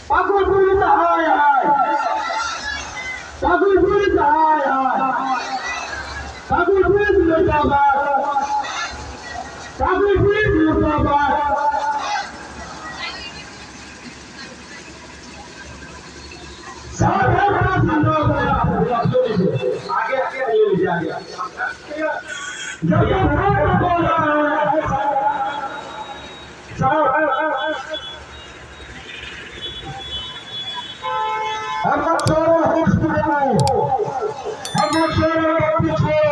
পাগলপুরি হায় হায় পাগলপুরি হায় হায় পাগলপুরি মুর্দাবাদ পাগলপুরি মুর্দাবাদ सारे आगे आगे आइए आगे जब बोल रहा है हम छोड़ो हम छोड़ो पीछे